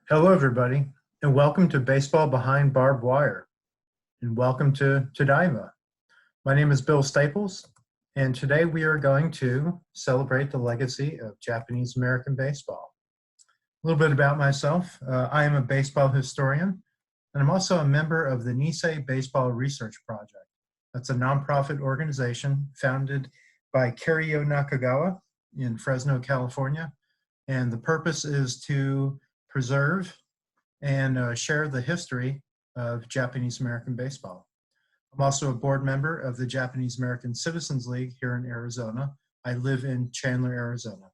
Hello, everybody, and welcome to Baseball Behind Barbed Wire, and welcome to Tadaima. My name is Bill Staples, and today we are going to celebrate the legacy of Japanese American baseball. A little bit about myself. I am a baseball historian, and I'm also a member of the Nisei Baseball Research Project. That's a nonprofit organization founded by Kirio Nakagawa in Fresno, California, and the purpose is to preserve and share the history of Japanese American baseball. I'm also a board member of the Japanese American Citizens League here in Arizona. I live in Chandler, Arizona.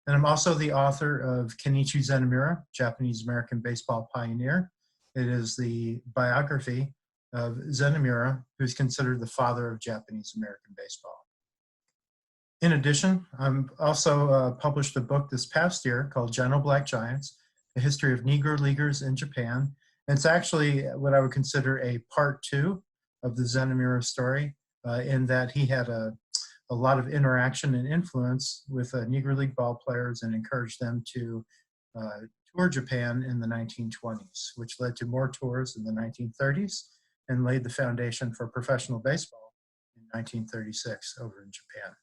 And I'm also the author of Kenichi Zenimura, Japanese American baseball pioneer. It is the biography of Zenimura, who's considered the father of Japanese American baseball. In addition, I'm also published a book this past year called Gentle Black Giants, A History of Negro Leaguers in Japan. And it's actually what I would consider a part two of the Zenimura story, in that he had a lot of interaction and influence with Negro League ball players and encouraged them to tour Japan in the 1920s, which led to more tours in the 1930s and laid the foundation for professional baseball in 1936 over in Japan.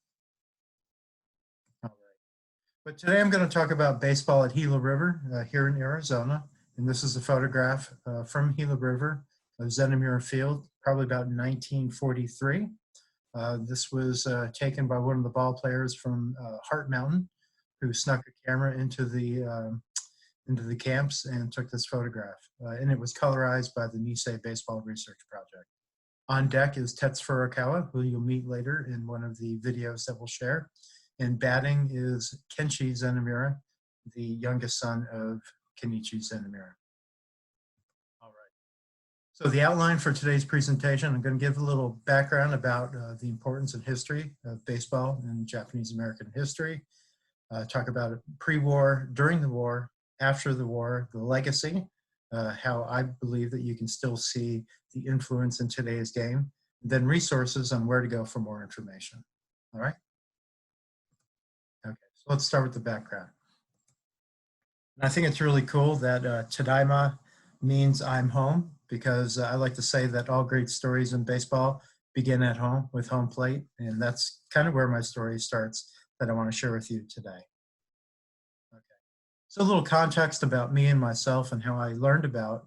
But today I'm going to talk about baseball at Gila River here in Arizona. And this is a photograph from Gila River of Zenimura Field, probably about 1943. This was taken by one of the ball players from Hart Mountain, who snuck a camera into the camps and took this photograph. And it was colorized by the Nisei Baseball Research Project. On deck is Tetsu Furukawa, who you'll meet later in one of the videos that we'll share. And batting is Kenichi Zenimura, the youngest son of Kenichi Zenimura. All right. So the outline for today's presentation, I'm going to give a little background about the importance and history of baseball in Japanese American history, talk about pre-war, during the war, after the war, the legacy, how I believe that you can still see the influence in today's game, and then resources on where to go for more information. All right. Okay, so let's start with the background. I think it's really cool that Tadaima means I'm home, because I like to say that all great stories in baseball begin at home with home plate, and that's kind of where my story starts that I want to share with you today. Okay, so a little context about me and myself and how I learned about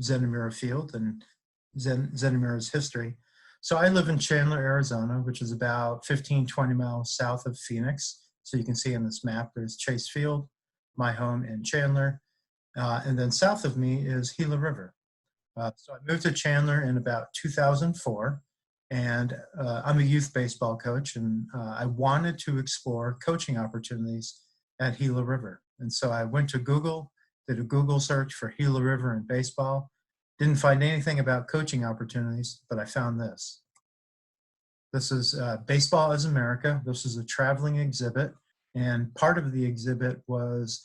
Zenimura Field and Zenimura's history. So I live in Chandler, Arizona, which is about 15, 20 miles south of Phoenix. So you can see on this map, there's Chase Field, my home in Chandler. And then south of me is Gila River. So I moved to Chandler in about 2004, and I'm a youth baseball coach, and I wanted to explore coaching opportunities at Gila River. And so I went to Google, did a Google search for Gila River and baseball, didn't find anything about coaching opportunities, but I found this. This is Baseball as America. This is a traveling exhibit, and part of the exhibit was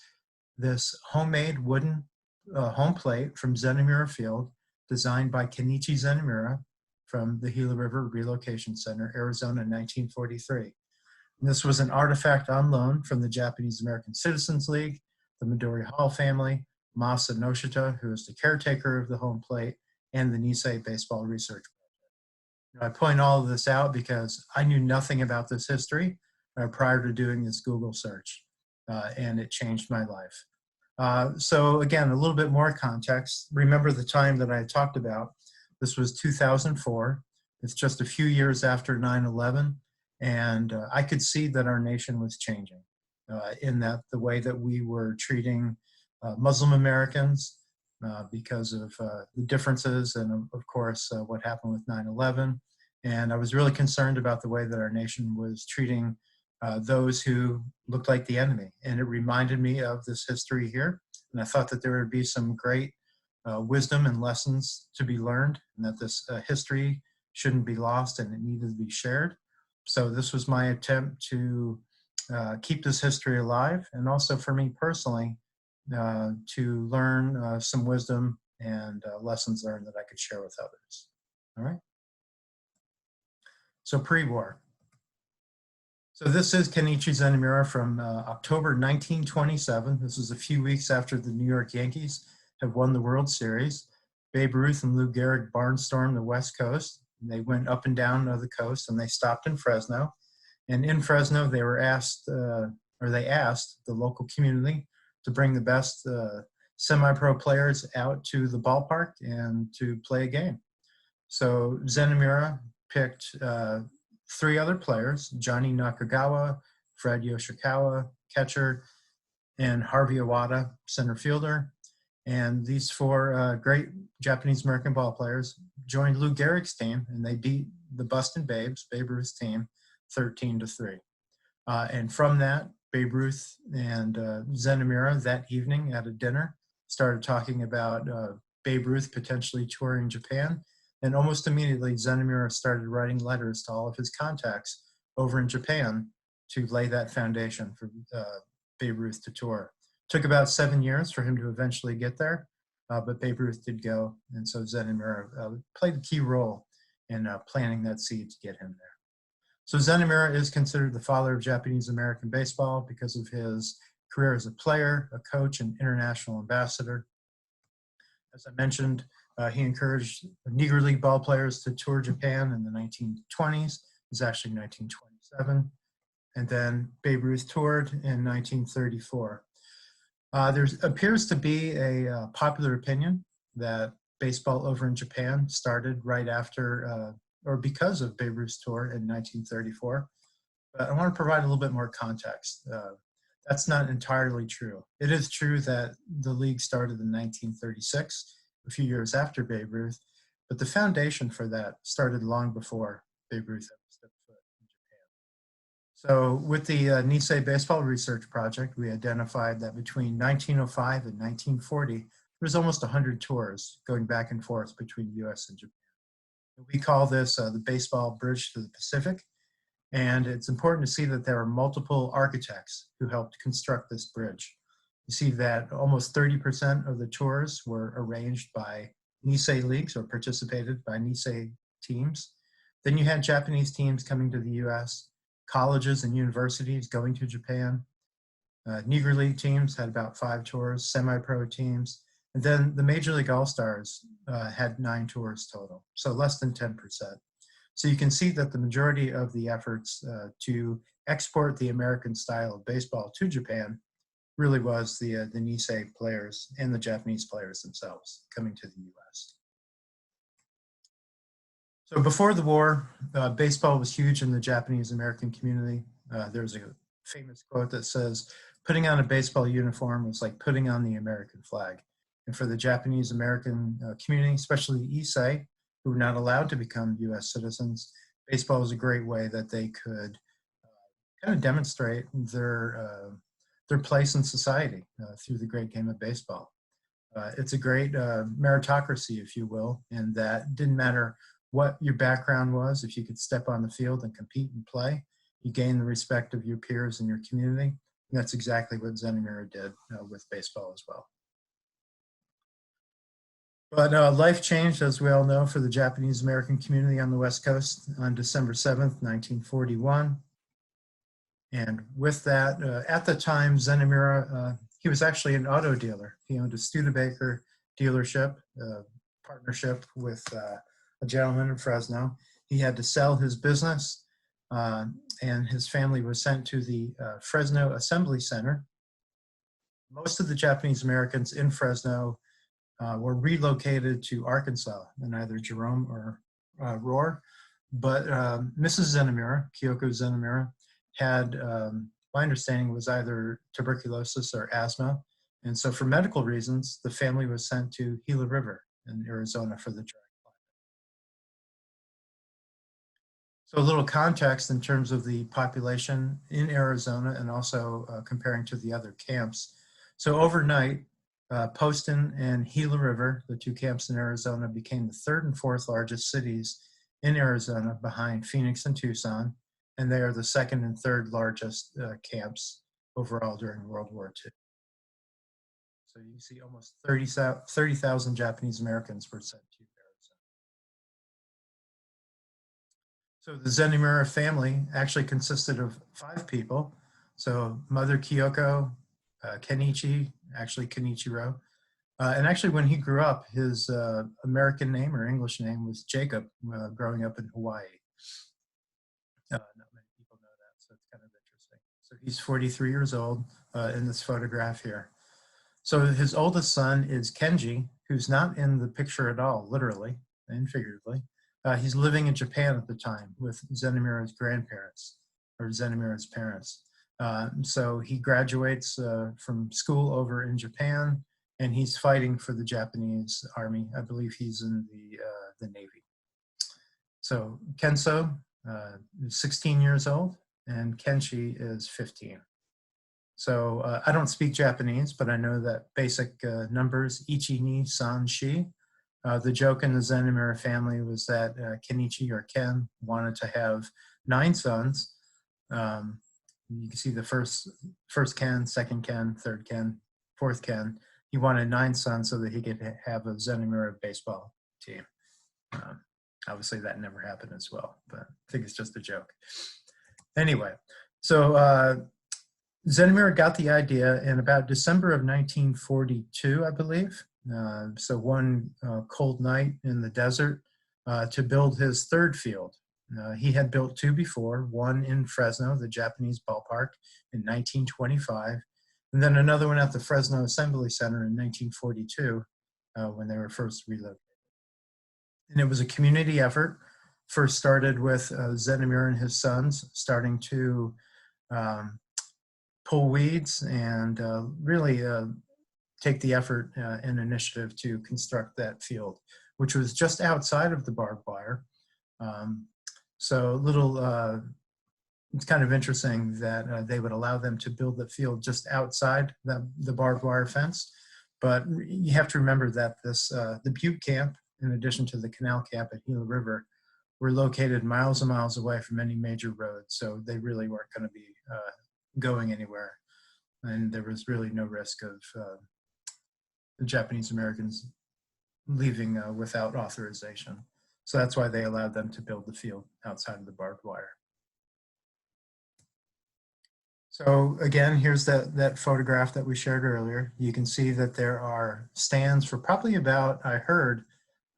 this homemade wooden home plate from Zenimura Field, designed by Kenichi Zenimura from the Gila River Relocation Center, Arizona, in 1943. And this was an artifact on loan from the Japanese American Citizens League, the Midori Hall family, Masa Noshita, who is the caretaker of the home plate, and the Nisei Baseball Research Project. I point all of this out because I knew nothing about this history prior to doing this Google search, and it changed my life. So again, a little bit more context. Remember the time that I talked about. This was 2004. It's just a few years after 9/11, and I could see that our nation was changing in that the way that we were treating Muslim Americans because of the differences and of course what happened with 9/11. And I was really concerned about the way that our nation was treating those who looked like the enemy. And it reminded me of this history here. And I thought that there would be some great wisdom and lessons to be learned, and that this history shouldn't be lost and it needed to be shared. So this was my attempt to keep this history alive, and also for me personally, to learn some wisdom and lessons learned that I could share with others. All right. So pre-war. So this is Kenichi Zenimura from October 1927. This was a few weeks after the New York Yankees have won the World Series. Babe Ruth and Lou Gehrig barnstormed the West Coast. They went up and down the coast, and they stopped in Fresno. And in Fresno, they were asked, they asked the local community to bring the best semi-pro players out to the ballpark and to play a game. So Zenimura picked three other players: Johnny Nakagawa, Fred Yoshikawa, catcher, and Harvey Iwata, center fielder. And these four great Japanese-American ball players joined Lou Gehrig's team, and they beat the Boston Babes, Babe Ruth's team, 13-3. And from that, Babe Ruth and Zenimura that evening at a dinner started talking about Babe Ruth potentially touring Japan. And almost immediately, Zenimura started writing letters to all of his contacts over in Japan to lay that foundation for Babe Ruth to tour. Took about 7 years for him to eventually get there, but Babe Ruth did go, and so Zenimura played a key role in planting that seed to get him there. So Zenimura is considered the father of Japanese-American baseball because of his career as a player, a coach, and international ambassador. As I mentioned, he encouraged Negro League ball players to tour Japan in the 1920s. It was actually 1927. And then Babe Ruth toured in 1934. There appears to be a popular opinion that baseball over in Japan started right after or because of Babe Ruth's tour in 1934. But I want to provide a little bit more context. That's not entirely true. It is true that the league started in 1936, a few years after Babe Ruth, but the foundation for that started long before Babe Ruth ever stepped foot in Japan. So with the Nisei Baseball Research Project, we identified that between 1905 and 1940, there was almost 100 tours going back and forth between the US and Japan. We call this the baseball bridge to the Pacific. And it's important to see that there are multiple architects who helped construct this bridge. You see that almost 30% of the tours were arranged by Nisei leagues or participated by Nisei teams. Then you had Japanese teams coming to the US, colleges and universities going to Japan. Negro League teams had about 5 tours, semi-pro teams, and then the Major League All-Stars had 9 tours total, so less than 10%. So you can see that the majority of the efforts to export the American style of baseball to Japan really was the Nisei players and the Japanese players themselves coming to the US. So before the war, baseball was huge in the Japanese American community. There's a famous quote that says, "Putting on a baseball uniform was like putting on the American flag." And for the Japanese American community, especially the Issei, who were not allowed to become US citizens, baseball was a great way that they could kind of demonstrate their place in society through the great game of baseball. It's a great meritocracy, if you will, in that it didn't matter what your background was. If you could step on the field and compete and play, you gain the respect of your peers in your community. And that's exactly what Zenimura did with baseball as well. But life changed, as we all know, for the Japanese American community on the West Coast on December 7th, 1941. And with that, at the time, Zenimura, he was actually an auto dealer. He owned a Studebaker dealership, partnership with a gentleman in Fresno. He had to sell his business, and his family was sent to the Fresno Assembly Center. Most of the Japanese Americans in Fresno were relocated to Arkansas in either Jerome or Roar. But Mrs. Zenimura, Kyoko Zenimura, had, my understanding was either tuberculosis or asthma. And so for medical reasons, the family was sent to Gila River in Arizona for the dry climate. So a little context in terms of the population in Arizona and also comparing to the other camps. So overnight, Poston and Gila River, the 2 camps in Arizona, became the 3rd and 4th largest cities in Arizona behind Phoenix and Tucson, and they are the 2nd and 3rd largest camps overall during World War II. So you see almost 30,000 Japanese Americans were sent to Arizona. So the Zenimura family actually consisted of 5 people. So Mother Kyoko, Kenichi, actually Kenichiro. And actually when he grew up, his American name or English name was Jacob, growing up in Hawaii. Not many people know that, so it's kind of interesting. So he's 43 years old in this photograph here. So his oldest son is Kenji, who's not in the picture at all, literally and figuratively. He's living in Japan at the time with Zenimura's grandparents, or Zenimura's parents. So he graduates from school over in Japan, and he's fighting for the Japanese army. I believe he's in the Navy. So Kenso is 16 years old, and Kenshi is 15. So I don't speak Japanese, but I know that basic numbers, ichi, ni, san, shi. The joke in the Zenimura family was that Kenichi, or Ken, wanted to have 9 sons. You can see the first Ken, second Ken, third Ken, fourth Ken. He wanted 9 sons so that he could have a Zenimura baseball team. Obviously, that never happened as well, but I think it's just a joke. Anyway, so Zenimura got the idea in about December of 1942, I believe. So one cold night in the desert to build his 3rd field. He had built 2 before, one in Fresno, the Japanese ballpark, in 1925, and then another one at the Fresno Assembly Center in 1942 when they were first relocated. And it was a community effort. First started with Zenimura and his sons starting to pull weeds and really take the effort and initiative to construct that field, which was just outside of the barbed wire. So it's kind of interesting that they would allow them to build the field just outside the barbed wire fence. But you have to remember that the Butte camp, in addition to the canal camp at Gila River, were located miles and miles away from any major roads. So they really weren't going to be going anywhere. And there was really no risk of the Japanese Americans leaving without authorization. So that's why they allowed them to build the field outside of the barbed wire. So again, here's that photograph that we shared earlier. You can see that there are stands for probably about, I heard,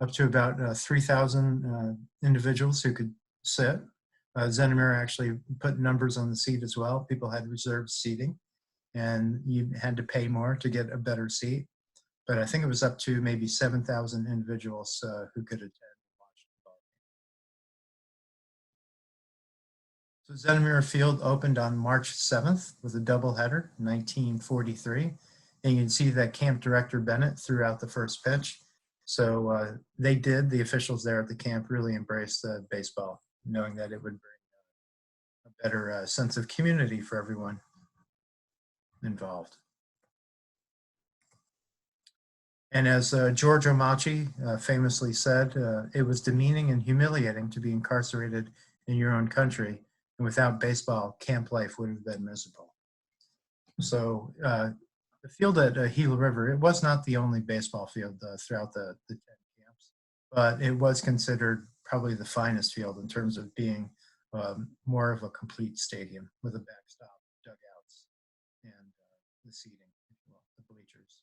up to about 3,000 individuals who could sit. Zenimura actually put numbers on the seat as well. People had reserved seating, and you had to pay more to get a better seat. But I think it was up to maybe 7,000 individuals who could attend and watch the ball game. So Zenimura Field opened on March 7th with a doubleheader, 1943. And you can see that camp director Bennett threw out the first pitch. So the officials there at the camp really embraced baseball, knowing that it would bring a better sense of community for everyone involved. And as George Omachi famously said, it was demeaning and humiliating to be incarcerated in your own country, and without baseball, camp life would have been miserable. So the field at Gila River, it was not the only baseball field throughout the 10 camps, but it was considered probably the finest field in terms of being more of a complete stadium with a backstop, dugouts, and the seating, well, the bleachers.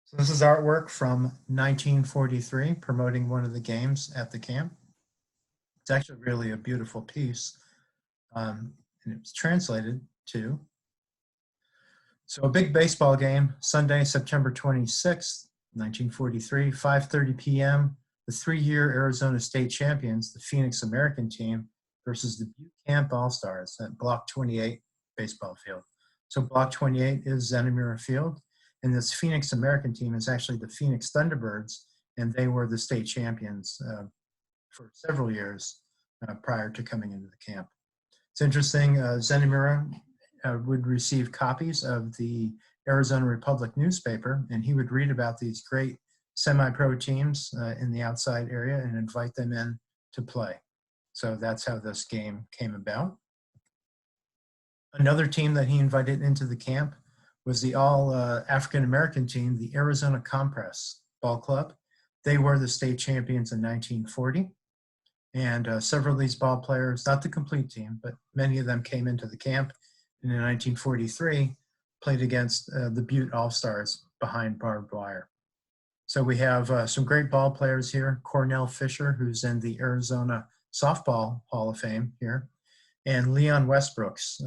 So this is artwork from 1943 promoting one of the games at the camp. It's actually really a beautiful piece, and it's translated to. So a big baseball game, Sunday, September 26th, 1943, 5:30 p.m., the 3-year Arizona State champions, the Phoenix American team, versus the Butte Camp All-Stars at Block 28 baseball field. So Block 28 is Zenimura Field, and this Phoenix American team is actually the Phoenix Thunderbirds, and they were the state champions for several years prior to coming into the camp. It's interesting, Zenimura would receive copies of the Arizona Republic newspaper, and he would read about these great semi-pro teams in the outside area and invite them in to play. So that's how this game came about. Another team that he invited into the camp was the all African-American team, the Arizona Compress Ball Club. They were the state champions in 1940. And several of these ball players, not the complete team, but many of them came into the camp and in 1943, played against the Butte All-Stars behind barbed wire. So we have some great ball players here. Cornell Fisher, who's in the Arizona Softball Hall of Fame here, and Leon Westbrooks.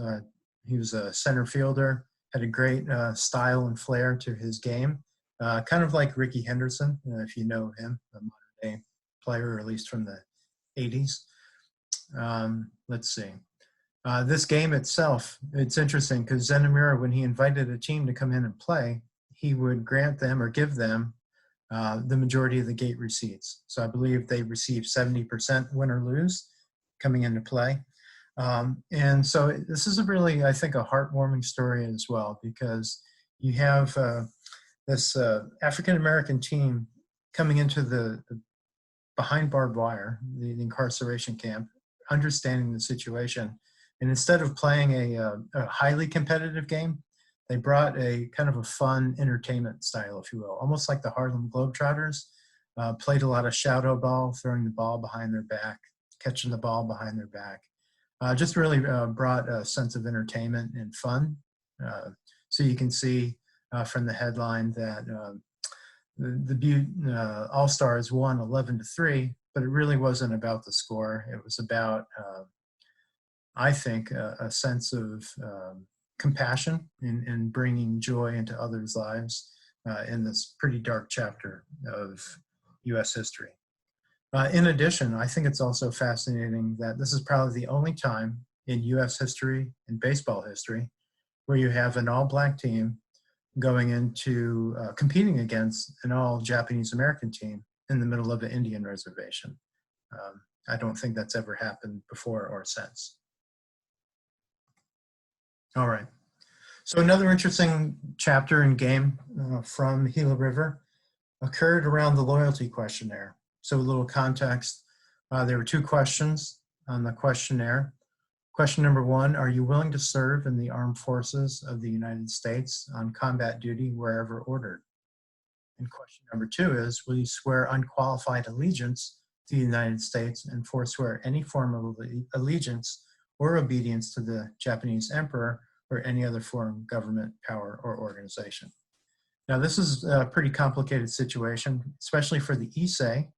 He was a center fielder, had a great style and flair to his game, kind of like Rickey Henderson, if you know him, a modern day player, or at least from the 80s. Let's see. This game itself, it's interesting because Zenimura, when he invited a team to come in and play, he would grant them or give them the majority of the gate receipts. So I believe they received 70% win or lose coming into play. And so this is a really, I think, a heartwarming story as well, because you have this African-American team coming into the behind barbed wire, the incarceration camp, understanding the situation. And instead of playing a highly competitive game, they brought a kind of a fun entertainment style, if you will, almost like the Harlem Globetrotters. Played a lot of shadow ball, throwing the ball behind their back, catching the ball behind their back. Just really brought a sense of entertainment and fun. So you can see from the headline that the Butte All-Stars won 11-3, but it really wasn't about the score. It was about, I think, a sense of compassion and bringing joy into others' lives in this pretty dark chapter of U.S. history. In addition, I think it's also fascinating that this is probably the only time in U.S. history and baseball history where you have an all-black team going into competing against an all Japanese American team in the middle of an Indian reservation. I don't think that's ever happened before or since. All right. So another interesting chapter and game from Gila River occurred around the Loyalty Questionnaire. So a little context, there were 2 questions on the questionnaire. Question number 1, are you willing to serve in the armed forces of the United States on combat duty wherever ordered? And question number 2 is, will you swear unqualified allegiance to the United States and forswear any form of allegiance or obedience to the Japanese emperor or any other foreign government, power, or organization? Now, this is a pretty complicated situation, especially for the Issei,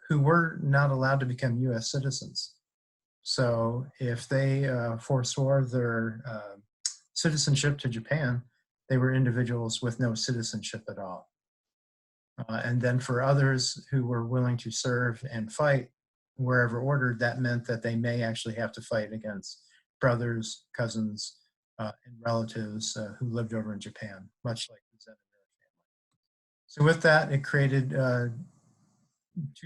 who were not allowed to become U.S. citizens. So if they forswore their citizenship to Japan, they were individuals with no citizenship at all. And then for others who were willing to serve and fight wherever ordered, that meant that they may actually have to fight against brothers, cousins, and relatives who lived over in Japan, much like the Zenimura family. So with that, it created 2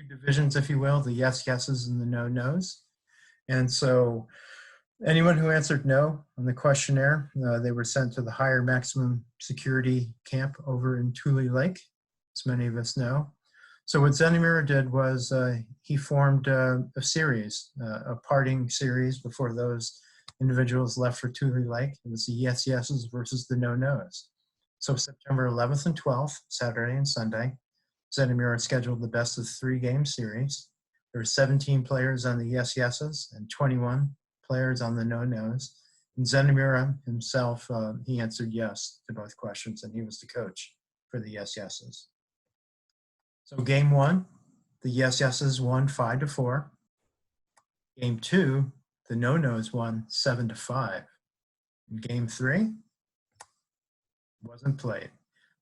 divisions, if you will, the yes yeses and the no nos. And so anyone who answered no on the questionnaire, they were sent to the higher maximum security camp over in Tule Lake, as many of us know. So what Zenimura did was he formed a series, a parting series before those individuals left for Tule Lake. It was the yes yeses versus the no nos. So September 11th and 12th, Saturday and Sunday, Zenimura scheduled the best of 3 game series. There were 17 players on the yes yeses and 21 players on the no nos. And Zenimura himself, he answered yes to both questions, and he was the coach for the yes yeses. So game 1, the yes yeses won 5-4. Game 2, the no nos won 7-5. And game 3 wasn't played.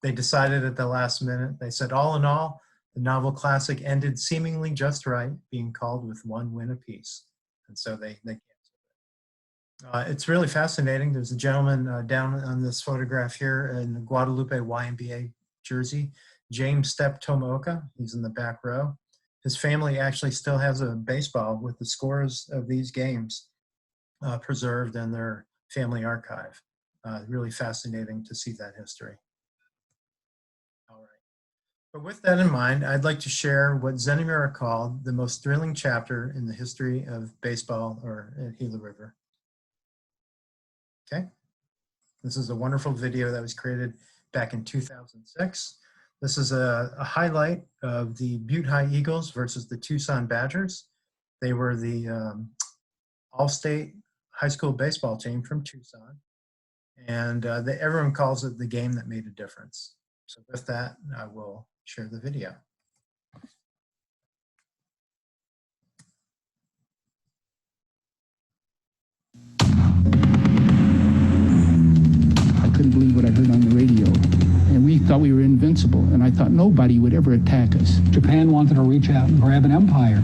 They decided at the last minute. They said, all in all, the novel classic ended seemingly just right, being called with 1 win apiece. And so they canceled it. It's really fascinating. There's a gentleman down on this photograph here in the Guadalupe YMBA jersey, James Step Tomoka. He's in the back row. His family actually still has a baseball with the scores of these games preserved in their family archive. Really fascinating to see that history. But with that in mind, I'd like to share what Zenimura called the most thrilling chapter in the history of baseball at Gila River. Okay, this is a wonderful video that was created back in 2006. This is a highlight of the Butte High Eagles versus the Tucson Badgers. They were the all-state high school baseball team from Tucson. And everyone calls it the game that made a difference. So with that, I will share the video. I couldn't believe what I heard on the radio. And we thought we were invincible. And I thought nobody would ever attack us. Japan wanted to reach out and grab an empire.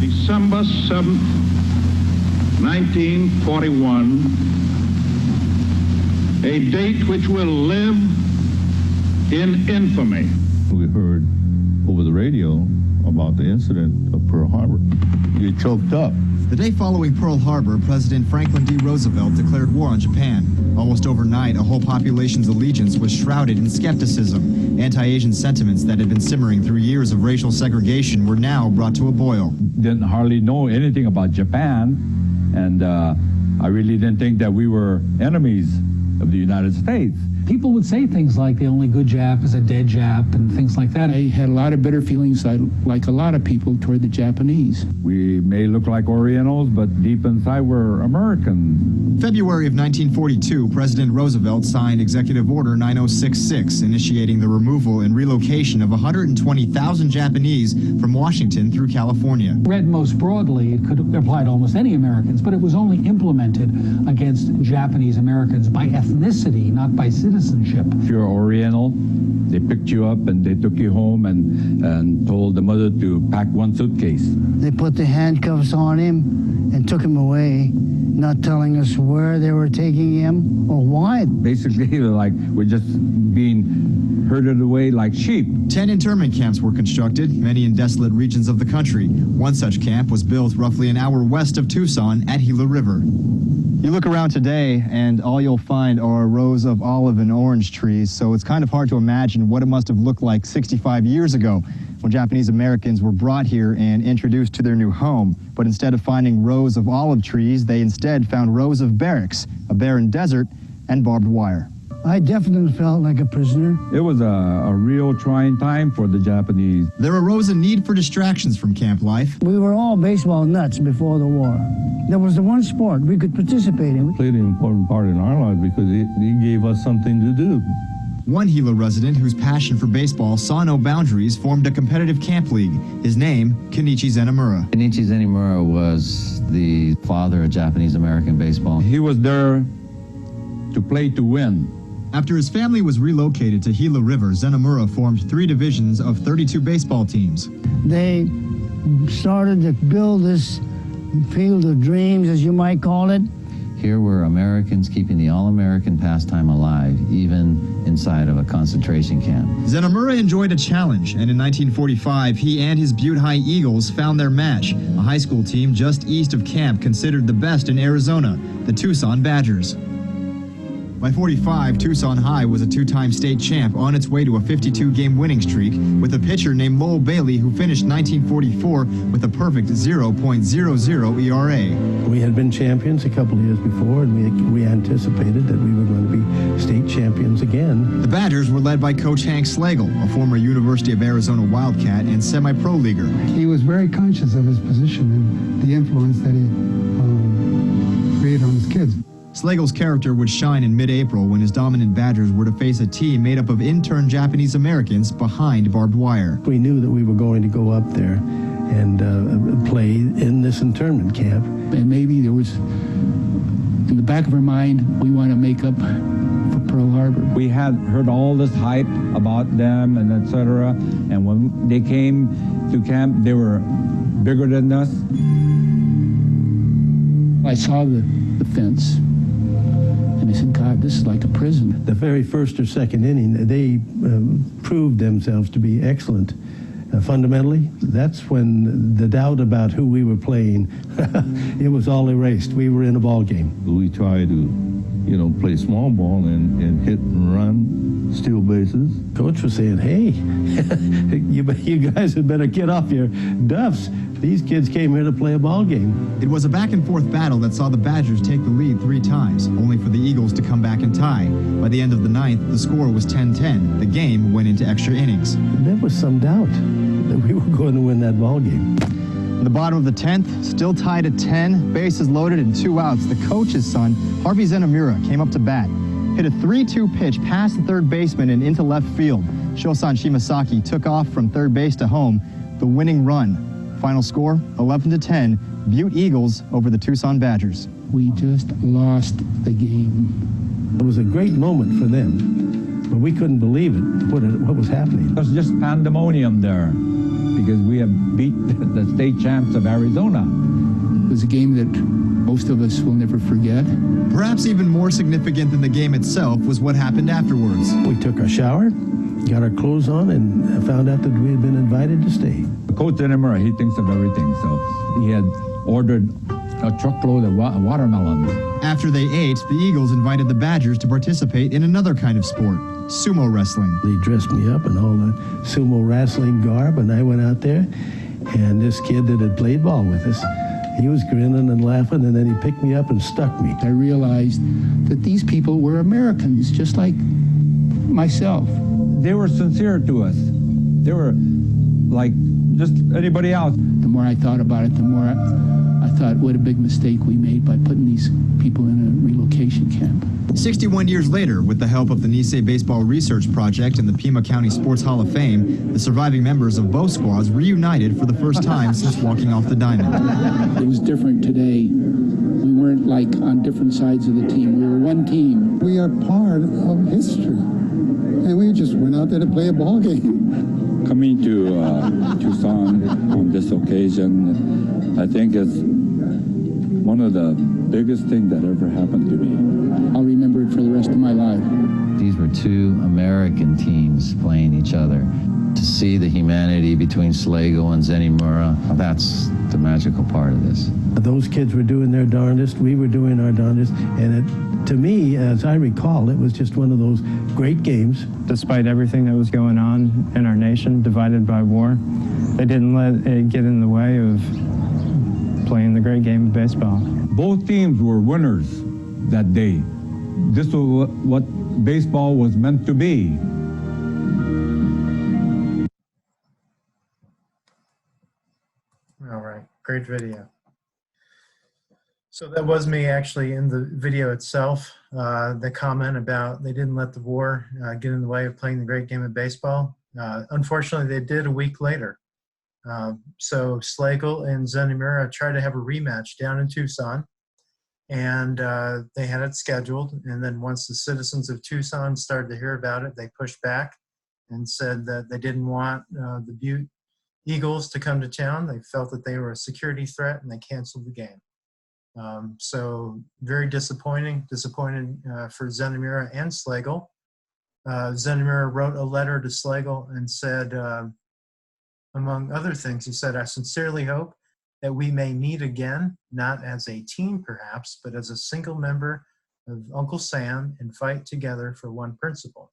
December 7th, 1941, a date which will live in infamy. We heard over the radio about the incident of Pearl Harbor. You choked up. The day following Pearl Harbor, President Franklin D. Roosevelt declared war on Japan. Almost overnight, a whole population's allegiance was shrouded in skepticism. Anti-Asian sentiments that had been simmering through years of racial segregation were now brought to a boil. Didn't hardly know anything about Japan, and I really didn't think that we were enemies of the United States. People would say things like the only good Jap is a dead Jap and things like that. I had a lot of bitter feelings, like a lot of people, toward the Japanese. We may look like Orientals, but deep inside we're American. February of 1942, President Roosevelt signed Executive Order 9066, initiating the removal and relocation of 120,000 Japanese from Washington through California. Read most broadly, it could apply to almost any Americans, but it was only implemented against Japanese Americans by ethnicity, not by citizenship. If you're Oriental, they picked you up and they took you home and told the mother to pack one suitcase. They put the handcuffs on him and took him away, not telling us where they were taking him or why. Basically, like we're just being herded away like sheep. 10 internment camps were constructed, many in desolate regions of the country. One such camp was built roughly an hour west of Tucson at Gila River. You look around today, and all you'll find are rows of olive and orange trees, so it's kind of hard to imagine what it must have looked like 65 years ago when Japanese Americans were brought here and introduced to their new home. But instead of finding rows of olive trees, they instead found rows of barracks, a barren desert, and barbed wire. I definitely felt like a prisoner. It was a real trying time for the Japanese. There arose a need for distractions from camp life. We were all baseball nuts before the war. There was the one sport we could participate in. It played an important part in our life because it gave us something to do. One Gila resident whose passion for baseball saw no boundaries formed a competitive camp league. His name, Kenichi Zenimura. Kenichi Zenimura was the father of Japanese American baseball. He was there to play to win. After his family was relocated to Gila River, Zenimura formed 3 divisions of 32 baseball teams. They started to build this field of dreams, as you might call it. Here were Americans keeping the all-American pastime alive, even inside of a concentration camp. Zenimura enjoyed a challenge, and in 1945, he and his Butte High Eagles found their match, a high school team just east of camp considered the best in Arizona, the Tucson Badgers. By 45, Tucson High was a 2-time state champ on its way to a 52-game winning streak with a pitcher named Lowell Bailey who finished 1944 with a perfect 0.00 ERA. We had been champions a couple of years before, and we anticipated that we were going to be state champions again. The Badgers were led by Coach Hank Slagle, a former University of Arizona Wildcat and semi-pro leaguer. He was very conscious of his position and the influence that he created on his kids. Slagle's character would shine in mid-April when his dominant Badgers were to face a team made up of intern Japanese Americans behind barbed wire. We knew that we were going to go up there and play in this internment camp. And maybe there was, in the back of our mind, we want to make up for Pearl Harbor. We had heard all this hype about them and etc. And when they came to camp, they were bigger than us. I saw the fence. And I said, God, this is like a prison. The very first or second inning, they proved themselves to be excellent. Fundamentally, that's when the doubt about who we were playing, it was all erased. We were in a ball game. We tried to, play small ball and hit and run, steal bases. Coach was saying, hey, you guys had better get off your duffs. These kids came here to play a ball game. It was a back-and-forth battle that saw the Badgers take the lead 3 times, only for the Eagles to come back and tie. By the end of the 9th, the score was 10-10. The game went into extra innings. There was some doubt that we were going to win that ball game. In the bottom of the 10th, still tied at 10, bases loaded and 2 outs. The coach's son, Kenichi Zenimura, came up to bat, hit a 3-2 pitch past the third baseman and into left field. Shosan Shimasaki took off from third base to home, the winning run. Final score, 11-10, Butte Eagles over the Tucson Badgers. We just lost the game. It was a great moment for them, but we couldn't believe it, what was happening. It was just pandemonium there because we have beat the state champs of Arizona. It was a game that most of us will never forget. Perhaps even more significant than the game itself was what happened afterwards. We took our shower, got our clothes on, and found out that we had been invited to stay. Coach Zenimura, he thinks of everything, so he had ordered a truckload of watermelons. After they ate, the Eagles invited the Badgers to participate in another kind of sport, sumo wrestling. They dressed me up in all the sumo wrestling garb, and I went out there, and this kid that had played ball with us, he was grinning and laughing, and then he picked me up and stuck me. I realized that these people were Americans, just like myself. They were sincere to us. They were like just anybody else. The more I thought about it, the more I thought, what a big mistake we made by putting these people in a relocation camp. 61 years later, with the help of the Nisei Baseball Research Project and the Pima County Sports Hall of Fame, the surviving members of both squads reunited for the first time since walking off the diamond. It was different today. We weren't like on different sides of the team. We were one team. We are part of history, and we just went out there to play a ball game. Coming to Tucson on this occasion, I think is one of the biggest things that ever happened to me. I'll remember it for the rest of my life. These were two American teams playing each other. To see the humanity between Sligo and Zenimura, that's the magical part of this. Those kids were doing their darndest, we were doing our darndest, and to me, as I recall, it was just one of those great games. Despite everything that was going on in our nation, divided by war, they didn't let it get in the way of playing the great game of baseball. Both teams were winners that day. This was what baseball was meant to be. All right, great video. So that was me actually in the video itself. The comment about they didn't let the war get in the way of playing the great game of baseball. Unfortunately, they did a week later. So Slagle and Zenimura tried to have a rematch down in Tucson, and they had it scheduled. And then once the citizens of Tucson started to hear about it, they pushed back and said that they didn't want the Butte Eagles to come to town. They felt that they were a security threat, and they canceled the game. So very disappointed for Zenimura and Slagle. Zenimura wrote a letter to Slagle and said, among other things, he said, "I sincerely hope that we may meet again, not as a team perhaps, but as a single member of Uncle Sam and fight together for one principle."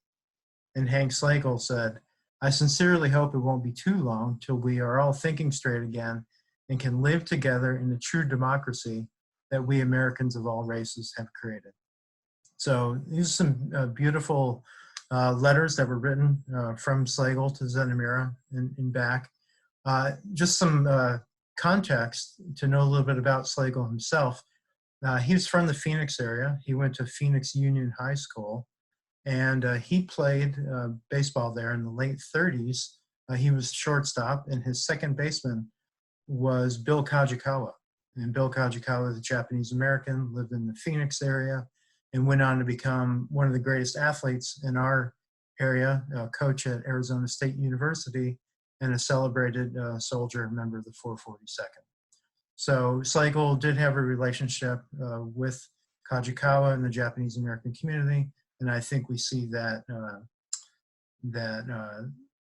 And Hank Slagle said, "I sincerely hope it won't be too long till we are all thinking straight again and can live together in the true democracy that we Americans of all races have created." So these are some beautiful letters that were written from Slagle to Zenimura and back. Just some context to know a little bit about Slagle himself. He was from the Phoenix area. He went to Phoenix Union High School, and he played baseball there in the late 30s. He was shortstop, and his second baseman was Bill Kajikawa. And Bill Kajikawa is a Japanese American, lived in the Phoenix area, and went on to become one of the greatest athletes in our area, coach at Arizona State University, and a celebrated soldier, member of the 442nd. So Slagle did have a relationship with Kajikawa and the Japanese American community, and I think we see that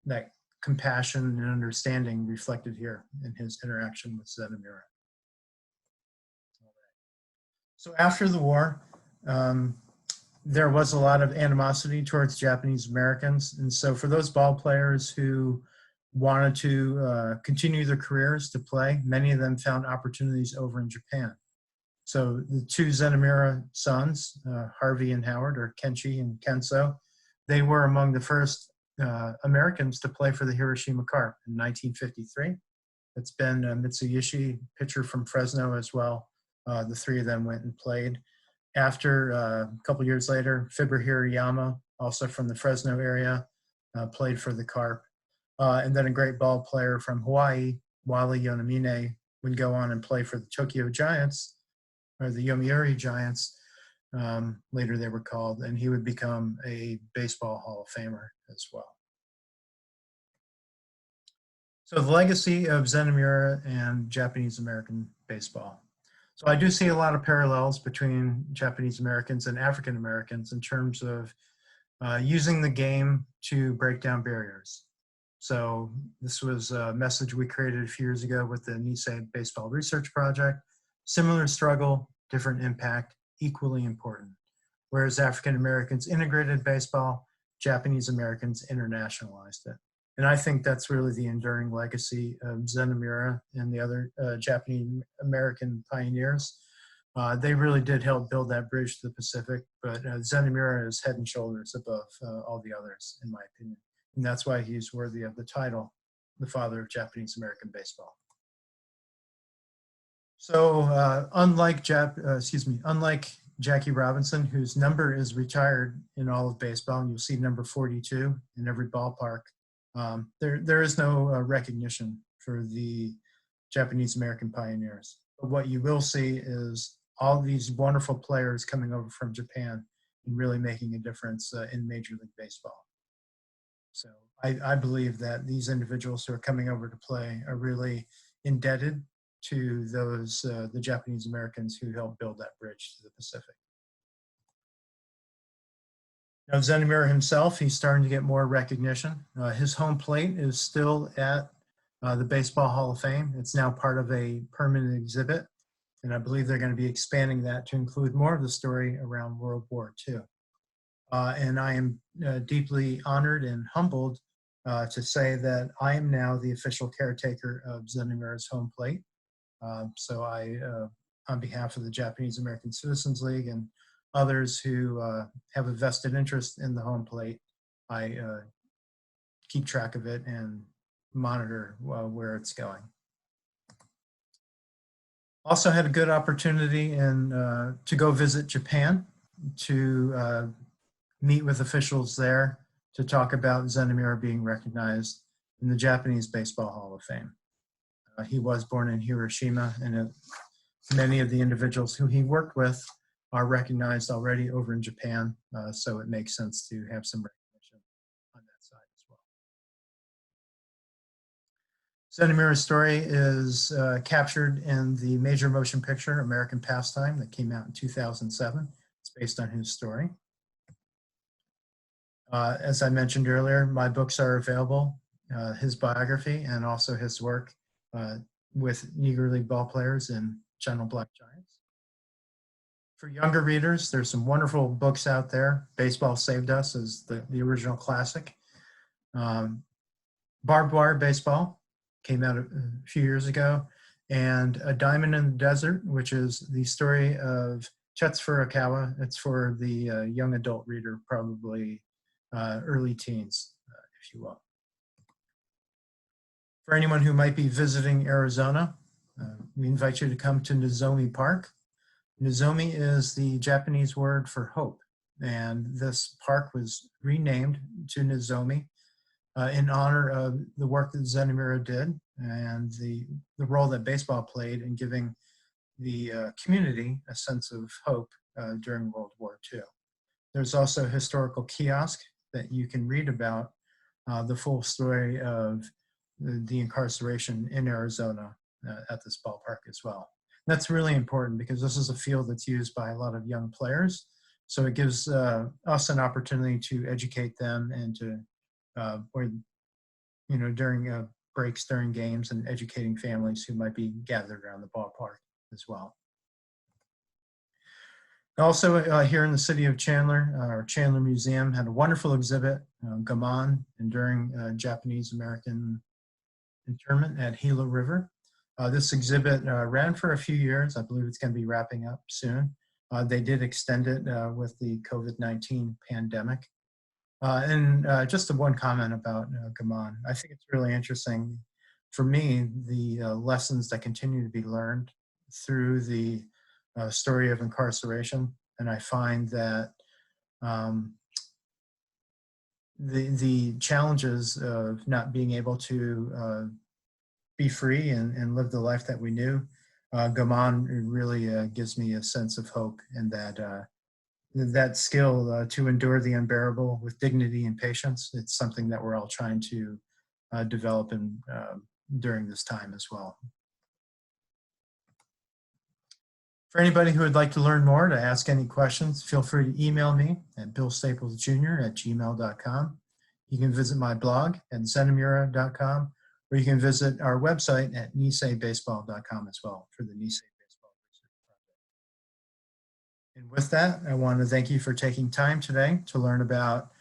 that compassion and understanding reflected here in his interaction with Zenimura. So after the war, there was a lot of animosity towards Japanese Americans. And so for those ball players who wanted to continue their careers to play, many of them found opportunities over in Japan. So the two Zenimura sons, Harvey and Howard, or Kenchi and Kenso, they were among the first Americans to play for the Hiroshima Carp in 1953. It's been Mitsuyoshi, pitcher from Fresno as well. The three of them went and played. After, a couple years later, Fibber Hirayama, also from the Fresno area, played for the Carp. And then a great ball player from Hawaii, Wally Yonamine, would go on and play for the Tokyo Giants, or the Yomiuri Giants, later they were called, and he would become a baseball Hall of Famer as well. So the legacy of Zenimura and Japanese American baseball. So I do see a lot of parallels between Japanese Americans and African Americans in terms of using the game to break down barriers. So this was a message we created a few years ago with the Nisei Baseball Research Project. Similar struggle, different impact, equally important. Whereas African Americans integrated baseball, Japanese Americans internationalized it. And I think that's really the enduring legacy of Zenimura and the other Japanese American pioneers. They really did help build that bridge to the Pacific, but Zenimura is head and shoulders above all the others, in my opinion. And that's why he's worthy of the title, the father of Japanese American baseball. So unlike Jackie Robinson, whose number is retired in all of baseball, and you'll see number 42 in every ballpark, there is no recognition for the Japanese American pioneers. But what you will see is all these wonderful players coming over from Japan and really making a difference in Major League Baseball. So I believe that these individuals who are coming over to play are really indebted to those, the Japanese Americans who helped build that bridge to the Pacific. Now Zenimura himself, he's starting to get more recognition. His home plate is still at the Baseball Hall of Fame. It's now part of a permanent exhibit, and I believe they're going to be expanding that to include more of the story around World War II. And I am deeply honored and humbled to say that I am now the official caretaker of Zenimura's home plate. So I, on behalf of the Japanese American Citizens League and others who have a vested interest in the home plate, I keep track of it and monitor where it's going. Also had a good opportunity to go visit Japan, to meet with officials there to talk about Zenimura being recognized in the Japanese Baseball Hall of Fame. He was born in Hiroshima, and many of the individuals who he worked with are recognized already over in Japan, so it makes sense to have some recognition on that side as well. Zenimura's story is captured in the major motion picture, American Pastime, that came out in 2007. It's based on his story. As I mentioned earlier, my books are available, his biography and also his work with Negro League ball players and Gentle Black Giants. For younger readers, there's some wonderful books out there. Baseball Saved Us is the original classic. Barbed Wire Baseball came out a few years ago, and A Diamond in the Desert, which is the story of Chetz Furukawa. It's for the young adult reader, probably early teens, if you will. For anyone who might be visiting Arizona, we invite you to come to Nozomi Park. Nozomi is the Japanese word for hope, and this park was renamed to Nozomi in honor of the work that Zenimura did and the role that baseball played in giving the community a sense of hope during World War II. There's also a historical kiosk that you can read about the full story of the incarceration in Arizona at this ballpark as well. That's really important because this is a field that's used by a lot of young players. So it gives us an opportunity to educate them and to, during breaks during games and educating families who might be gathered around the ballpark as well. Also here in the city of Chandler, our Chandler Museum had a wonderful exhibit, Gaman, enduring Japanese-American internment at Gila River. This exhibit ran for a few years. I believe it's going to be wrapping up soon. They did extend it with the COVID-19 pandemic. And just one comment about Gaman. I think it's really interesting. for me, the lessons that continue to be learned through the story of incarceration. And I find that the challenges of not being able to be free and live the life that we knew, Gaman really gives me a sense of hope, and that skill to endure the unbearable with dignity and patience. It's something that we're all trying to develop during this time as well. For anybody who would like to learn more, to ask any questions, feel free to email me at billstaplesjr@gmail.com. You can visit my blog at zenimura.com, or you can visit our website at niseibaseball.com as well for the Nisei Baseball Research Project. And with that, I want to thank you for taking time today to learn about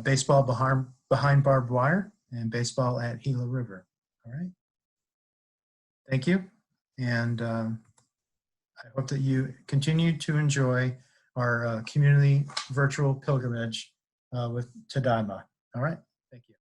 baseball behind barbed wire and baseball at Gila River. All right. Thank you. And I hope that you continue to enjoy our community virtual pilgrimage with Tadaima. All right. Thank you.